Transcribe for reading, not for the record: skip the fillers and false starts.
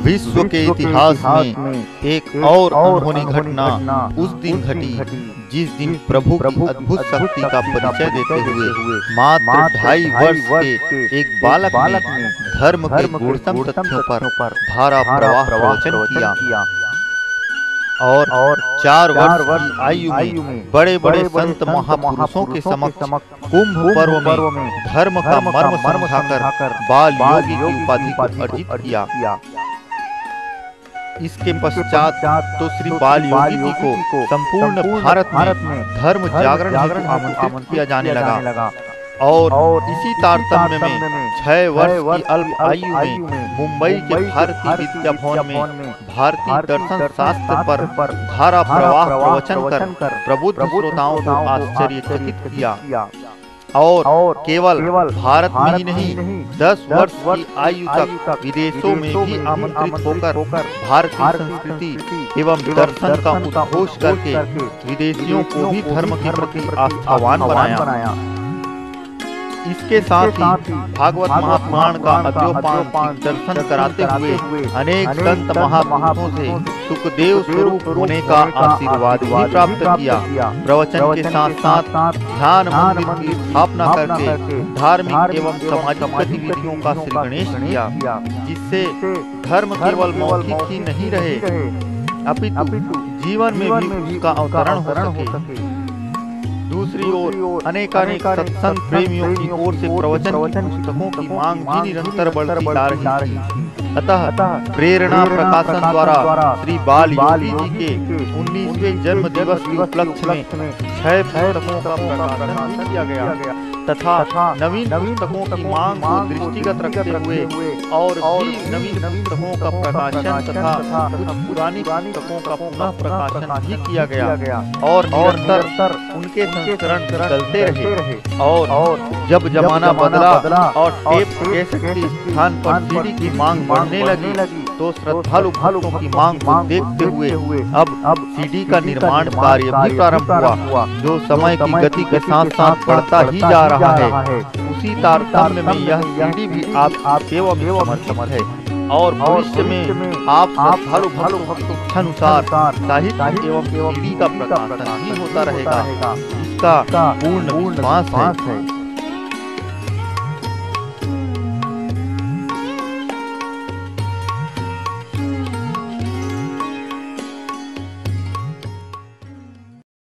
विश्व के इतिहास में एक और अनहोनी घटना उस दिन घटी जिस दिन प्रभु की अद्भुत शक्ति का परिचय देते हुए मात्र 2.5 वर्ष के एक बालक ने धर्म के गूढ़तम तथ्यों पर धारा प्रवाह प्रवचन किया और 4 वर्ष की आयु में बड़े बड़े संत महापुरुषों के समक्ष कुंभ पर्व में धर्म का मर्म समझाकर बाल योगी की उपाधि को अर्जित किया। इसके पश्चात तो श्री बाल योगी जी को संपूर्ण भारत में धर्म जागरण हेतु आमंत्रित किया जाने लगा और इसी तारतम्य में 6 वर्ष की अल्प आयु में मुंबई के भारतीय विद्या भवन में भारतीय दर्शन शास्त्र पर धारा प्रवाह प्रवचन कर प्रबुद्ध श्रोताओं को आश्चर्यचकित किया और केवल भारत में ही नहीं 10 वर्ष की आयु तक विदेशों में भी आमंत्रित होकर भारतीय संस्कृति एवं दर्शन का उद्घोष करके विदेशियों को भी धर्म के प्रति आस्थावान बनाया। इसके साथ ही भागवत महापुराण का अद्योपान दर्शन कराते हुए अनेक संत महापुरुषों से सुखदेव स्वरूप होने का आशीर्वाद भी प्राप्त किया। प्रवचन के साथ साथ ध्यान मंदिर की स्थापना करके धार्मिक एवं सामाजिक गतिविधियों का श्री गणेश किया, जिससे धर्म केवल मौखिक ही नहीं रहे अपितु जीवन में भी उसका अवतरण हो सके। दूसरी ओर अनेकानेक सत्संग प्रेमियों की ओर से प्रवचन पुस्तकों की मांग भी निरंतर बढ़ती जा रही थी। अतः प्रेरणा प्रकाशन द्वारा श्री बाल योगी जी के 19वें जन्म दिवस के उपलक्ष्य में 6 पुस्तकों का प्रकाशन किया गया तथा नवीन पुस्तकों की मांग को दृष्टिगत रखते हुए और भी नवीन पुस्तकों का प्रकाशन तथा कुछ पुरानी पुस्तकों का पुनः प्रकाशन भी किया गया और निरंतर उनके संस्करण चलते रहे। और जब जमाना बदला और टेप कैसेट के स्थान पर सीडी की मांग बढ़ने लगी तो श्रद्धालु भक्तों की मांग को देखते हुए अब सीडी का निर्माण कार्य भी प्रारंभ हुआ, जो समय की गति के साथ साथ बढ़ता ही जा रहा है। उसी तारतम्य में यह सीडी भी आप एवं समर्थ है और भविष्य में आप श्रद्धालु भक्तों की इच्छानुसार साहित्य एवं सीडी का प्रकाशन भी होता रहेगा। इसका पूर्ण विश्वास है।